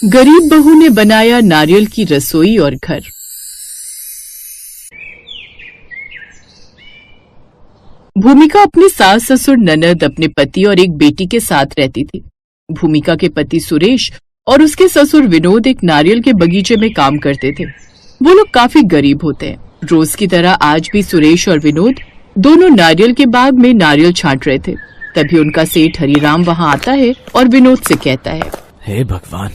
गरीब बहू ने बनाया नारियल की रसोई और घर। भूमिका अपने सास ससुर ननद अपने पति और एक बेटी के साथ रहती थी। भूमिका के पति सुरेश और उसके ससुर विनोद एक नारियल के बगीचे में काम करते थे। वो लोग काफी गरीब होते हैं। रोज की तरह आज भी सुरेश और विनोद दोनों नारियल के बाग में नारियल छांट रहे थे। तभी उनका सेठ हरिराम वहां आता है और विनोद से कहता है, हे भगवान,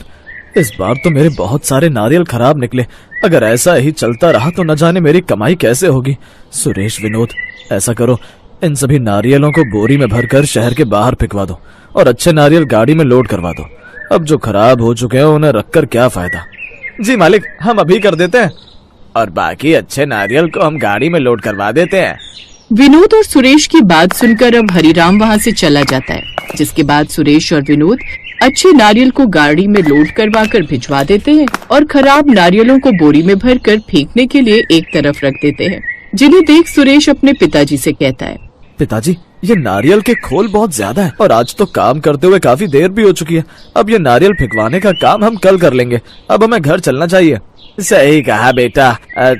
इस बार तो मेरे बहुत सारे नारियल खराब निकले। अगर ऐसा ही चलता रहा तो न जाने मेरी कमाई कैसे होगी। सुरेश, विनोद, ऐसा करो, इन सभी नारियलों को बोरी में भरकर शहर के बाहर फेंकवा दो और अच्छे नारियल गाड़ी में लोड करवा दो। अब जो खराब हो चुके हैं उन्हें रखकर क्या फायदा। जी मालिक, हम अभी कर देते हैं, और बाकी अच्छे नारियल को हम गाड़ी में लोड करवा देते हैं। विनोद और सुरेश की बात सुनकर अब हरिराम वहां से चला जाता है, जिसके बाद सुरेश और विनोद अच्छे नारियल को गाड़ी में लोड करवा कर भिजवा देते हैं और खराब नारियलों को बोरी में भरकर फेंकने के लिए एक तरफ रख देते हैं। जिन्हें देख सुरेश अपने पिताजी से कहता है, पिताजी, ये नारियल के खोल बहुत ज्यादा है और आज तो काम करते हुए काफी देर भी हो चुकी है। अब ये नारियल फेंकवाने का काम हम कल कर लेंगे। अब हमें घर चलना चाहिए। सही कहा बेटा,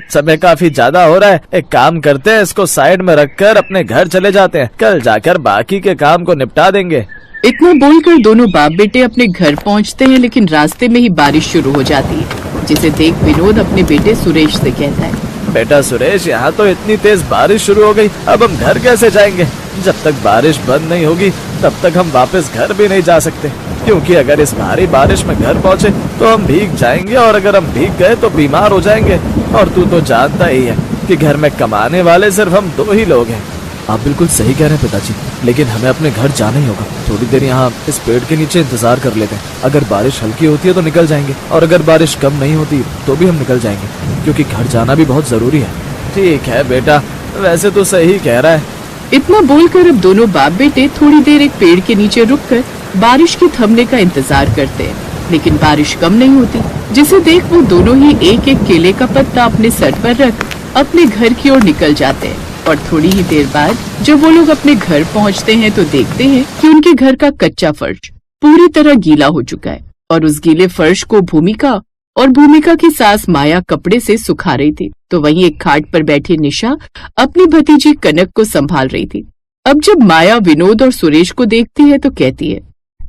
समय काफी ज्यादा हो रहा है। एक काम करते हैं, इसको साइड में रखकर अपने घर चले जाते हैं। कल जाकर बाकी के काम को निपटा देंगे। इतना बोलकर दोनों बाप बेटे अपने घर पहुंचते हैं, लेकिन रास्ते में ही बारिश शुरू हो जाती है, जिसे देख विनोद अपने बेटे सुरेश से कहता है, बेटा सुरेश, यहाँ तो इतनी तेज बारिश शुरू हो गई, अब हम घर कैसे जाएंगे? जब तक बारिश बंद नहीं होगी तब तक हम वापस घर भी नहीं जा सकते, क्योंकि अगर इस भारी बारिश में घर पहुँचे तो हम भीग जाएंगे, और अगर हम भीग गए तो बीमार हो जाएंगे। और तू तो जानता ही है कि घर में कमाने वाले सिर्फ हम दो ही लोग हैं। आप बिल्कुल सही कह रहे हैं पिताजी, लेकिन हमें अपने घर जाना ही होगा। थोड़ी देर यहाँ इस पेड़ के नीचे इंतजार कर लेते हैं। अगर बारिश हल्की होती है तो निकल जाएंगे, और अगर बारिश कम नहीं होती तो भी हम निकल जाएंगे, क्योंकि घर जाना भी बहुत जरूरी है। ठीक है बेटा, वैसे तो सही कह रहा है। इतना बोलकर अब दोनों बाप बेटे थोड़ी देर एक पेड़ के नीचे रुककर बारिश के थमने का इंतजार करते हैं, लेकिन बारिश कम नहीं होती, जिसे देख वो दोनों ही एक एक केले का पत्ता अपने सर पर रख अपने घर की ओर निकल जाते हैं। और थोड़ी ही देर बाद जब वो लोग अपने घर पहुंचते हैं तो देखते हैं कि उनके घर का कच्चा फर्श पूरी तरह गीला हो चुका है, और उस गीले फर्श को भूमिका और भूमिका की सास माया कपड़े से सुखा रही थी। तो वहीं एक खाट पर बैठी निशा अपनी भतीजी कनक को संभाल रही थी। अब जब माया विनोद और सुरेश को देखती है तो कहती है,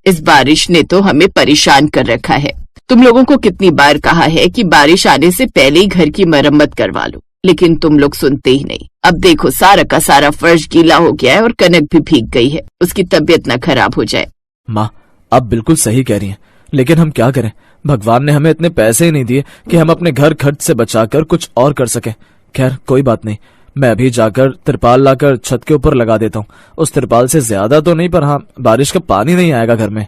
इस बारिश ने तो हमें परेशान कर रखा है। तुम लोगों को कितनी बार कहा है कि बारिश आने से पहले ही घर की मरम्मत करवा लो, लेकिन तुम लोग सुनते ही नहीं। अब देखो, सारा का सारा फर्श गीला हो गया है और कनक भी भीग गई है। उसकी तबीयत न खराब हो जाए। माँ, आप बिल्कुल सही कह रही हैं, लेकिन हम क्या करें? भगवान ने हमें इतने पैसे ही नहीं दिए कि हम अपने घर खर्च से बचाकर कुछ और कर सकें। खैर कोई बात नहीं, मैं अभी जाकर तिरपाल लाकर छत के ऊपर लगा देता हूँ। उस तिरपाल से ज्यादा तो नहीं, पर हाँ, बारिश का पानी नहीं आएगा घर में।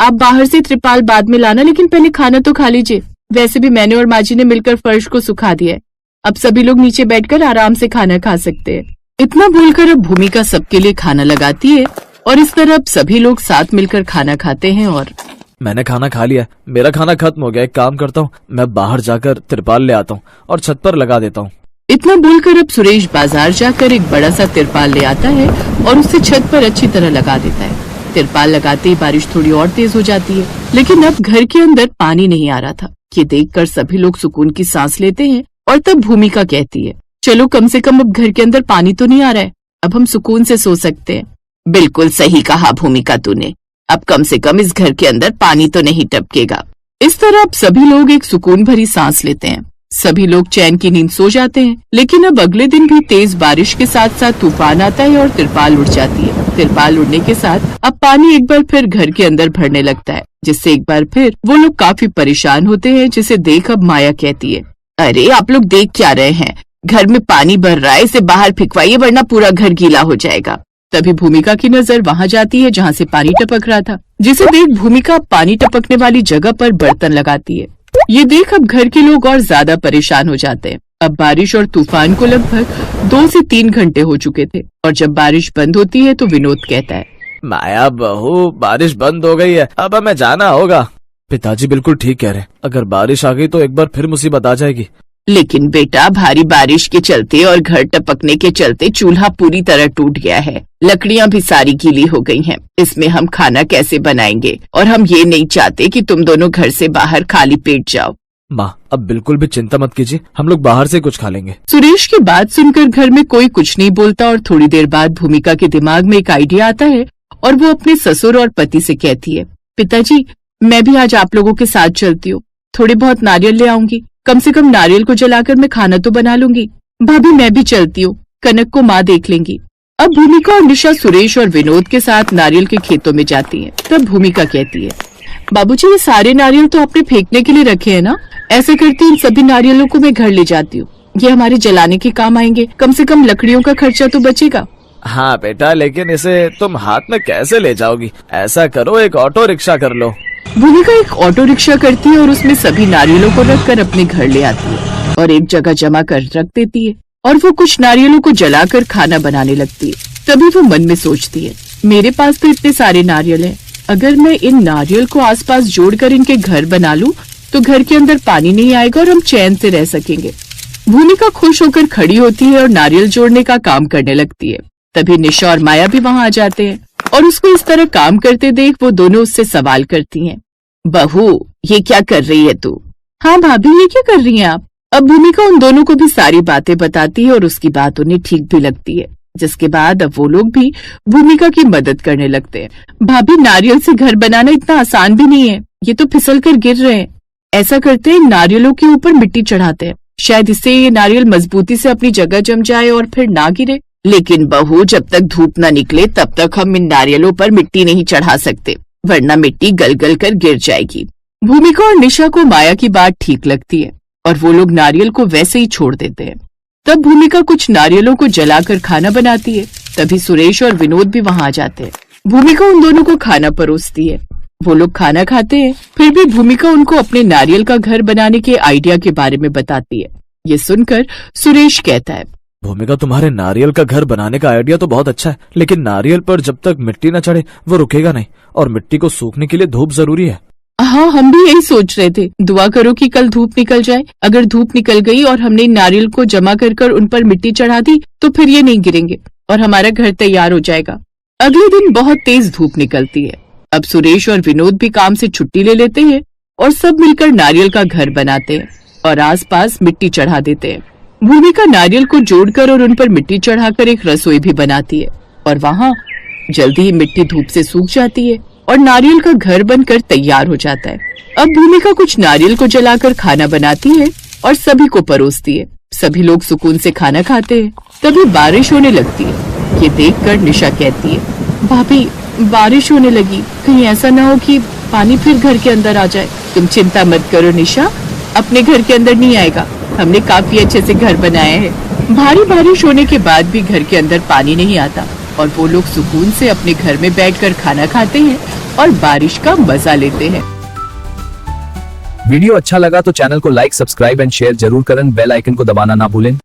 आप बाहर से त्रिपाल बाद में लाना, लेकिन पहले खाना तो खा लीजिए। वैसे भी मैंने और माँ जी ने मिलकर फर्श को सुखा दिया है। अब सभी लोग नीचे बैठकर आराम से खाना खा सकते हैं। इतना बोलकर अब भूमिका सबके लिए खाना लगाती है, और इस तरह अब सभी लोग साथ मिलकर खाना खाते हैं। और मैंने खाना खा लिया, मेरा खाना खत्म हो गया। एक काम करता हूँ, मैं बाहर जाकर तिरपाल ले आता हूँ और छत पर लगा देता हूँ। इतना बोलकर अब सुरेश बाजार जाकर एक बड़ा सा तिरपाल ले आता है और उसे छत पर अच्छी तरह लगा देता है। तिरपाल लगाते ही बारिश थोड़ी और तेज हो जाती है, लेकिन अब घर के अंदर पानी नहीं आ रहा था। ये देखकर सभी लोग सुकून की सांस लेते हैं, और तब भूमिका कहती है, चलो कम से कम अब घर के अंदर पानी तो नहीं आ रहा है, अब हम सुकून से सो सकते हैं। बिल्कुल सही कहा भूमिका तूने, अब कम से कम इस घर के अंदर पानी तो नहीं टपकेगा। इस तरह अब सभी लोग एक सुकून भरी सांस लेते हैं। सभी लोग चैन की नींद सो जाते हैं, लेकिन अब अगले दिन भी तेज बारिश के साथ साथ तूफान आता है और तिरपाल उड़ जाती है। तिरपाल उड़ने के साथ अब पानी एक बार फिर घर के अंदर भरने लगता है, जिससे एक बार फिर वो लोग काफी परेशान होते हैं। जिसे देख अब माया कहती है, अरे आप लोग देख क्या रहे हैं, घर में पानी भर रहा है, इसे बाहर फेंकवाइए वरना पूरा घर गीला हो जाएगा। तभी भूमिका की नजर वहां जाती है जहां से पानी टपक रहा था, जिसे देख भूमिका पानी टपकने वाली जगह पर बर्तन लगाती है। ये देख अब घर के लोग और ज्यादा परेशान हो जाते हैं। अब बारिश और तूफान को लगभग 2 से 3 घंटे हो चुके थे, और जब बारिश बंद होती है तो विनोद कहता है, माया बहू, बारिश बंद हो गई है, अब हमें जाना होगा। पिताजी बिल्कुल ठीक कह रहे हैं, अगर बारिश आ गई तो एक बार फिर मुसीबत आ जाएगी। लेकिन बेटा भारी बारिश के चलते और घर टपकने के चलते चूल्हा पूरी तरह टूट गया है। लकड़ियां भी सारी गीली हो गई हैं। इसमें हम खाना कैसे बनाएंगे? और हम ये नहीं चाहते कि तुम दोनों घर से बाहर खाली पेट जाओ। माँ, अब बिल्कुल भी चिंता मत कीजिए, हम लोग बाहर से कुछ खा लेंगे। सुरेश की बात सुनकर घर में कोई कुछ नहीं बोलता और थोड़ी देर बाद भूमिका के दिमाग में एक आइडिया आता है और वो अपने ससुर और पति से कहती है, पिताजी मैं भी आज आप लोगों के साथ चलती हूँ। थोड़े बहुत नारियल ले आऊंगी, कम से कम नारियल को जलाकर मैं खाना तो बना लूंगी। भाभी मैं भी चलती हूँ, कनक को माँ देख लेंगी। अब भूमिका और निशा सुरेश और विनोद के साथ नारियल के खेतों में जाती हैं। तब भूमिका कहती है, बाबूजी ये सारे नारियल तो आपने फेंकने के लिए रखे हैं ना? ऐसे करती इन सभी नारियलों को मैं घर ले जाती हूँ, ये हमारे जलाने के काम आएंगे। कम से कम लकड़ियों का खर्चा तो बचेगा। हाँ बेटा, लेकिन इसे तुम हाथ में कैसे ले जाओगी? ऐसा करो, एक ऑटो रिक्शा कर लो। भूमिका एक ऑटो रिक्शा करती है और उसमें सभी नारियलों को रखकर अपने घर ले आती है और एक जगह जमा कर रख देती है और वो कुछ नारियलों को जलाकर खाना बनाने लगती है। तभी वो मन में सोचती है, मेरे पास तो इतने सारे नारियल हैं, अगर मैं इन नारियल को आसपास जोड़कर इनके घर बना लूं तो घर के अंदर पानी नहीं आएगा और हम चैन से रह सकेंगे। भूमिका खुश होकर खड़ी होती है और नारियल जोड़ने का काम करने लगती है। तभी निशा और माया भी वहाँ आ जाते हैं और उसको इस तरह काम करते देख वो दोनों उससे सवाल करती हैं, बहू ये क्या कर रही है तू? हाँ भाभी ये क्या कर रही हैं आप? अब भूमिका उन दोनों को भी सारी बातें बताती है और उसकी बात उन्हें ठीक भी लगती है, जिसके बाद अब वो लोग भी भूमिका की मदद करने लगते हैं। भाभी नारियल से घर बनाना इतना आसान भी नहीं है, ये तो फिसल कर गिर रहे हैं। ऐसा करते हैं नारियलों के ऊपर मिट्टी चढ़ाते हैं, शायद इससे ये नारियल मजबूती से अपनी जगह जम जाए और फिर ना गिरे। लेकिन बहू जब तक धूप न निकले तब तक हम इन नारियलों पर मिट्टी नहीं चढ़ा सकते, वरना मिट्टी गल गल कर गिर जाएगी। भूमिका और निशा को माया की बात ठीक लगती है और वो लोग नारियल को वैसे ही छोड़ देते हैं। तब भूमिका कुछ नारियलों को जलाकर खाना बनाती है। तभी सुरेश और विनोद भी वहाँ आ जाते हैं। भूमिका उन दोनों को खाना परोसती है। वो लोग खाना खाते हैं, फिर भी भूमिका उनको अपने नारियल का घर बनाने के आइडिया के बारे में बताती है। ये सुनकर सुरेश कहता है, भूमिका तुम्हारे नारियल का घर बनाने का आइडिया तो बहुत अच्छा है, लेकिन नारियल पर जब तक मिट्टी न चढ़े वो रुकेगा नहीं और मिट्टी को सूखने के लिए धूप जरूरी है। हाँ हम भी यही सोच रहे थे, दुआ करो कि कल धूप निकल जाए। अगर धूप निकल गई और हमने नारियल को जमा कर उन पर मिट्टी चढ़ा दी तो फिर ये नहीं गिरेंगे और हमारा घर तैयार हो जाएगा। अगले दिन बहुत तेज धूप निकलती है। अब सुरेश और विनोद भी काम से छुट्टी ले लेते हैं और सब मिलकर नारियल का घर बनाते हैं और आसपास मिट्टी चढ़ा देते हैं। भूमिका नारियल को जोड़कर और उन पर मिट्टी चढ़ाकर एक रसोई भी बनाती है और वहाँ जल्दी ही मिट्टी धूप से सूख जाती है और नारियल का घर बनकर तैयार हो जाता है। अब भूमिका कुछ नारियल को जलाकर खाना बनाती है और सभी को परोसती है। सभी लोग सुकून से खाना खाते हैं। तभी बारिश होने लगती है। ये देखकर निशा कहती है, भाभी बारिश होने लगी, कहीं ऐसा ना हो कि पानी फिर घर के अंदर आ जाए। तुम चिंता मत करो निशा, अपने घर के अंदर नहीं आएगा, हमने काफी अच्छे से घर बनाए हैं। भारी बारिश होने के बाद भी घर के अंदर पानी नहीं आता और वो लोग सुकून से अपने घर में बैठकर खाना खाते हैं और बारिश का मजा लेते हैं। वीडियो अच्छा लगा तो चैनल को लाइक, सब्सक्राइब एंड शेयर जरूर करें। बेल आइकन को दबाना ना भूलें।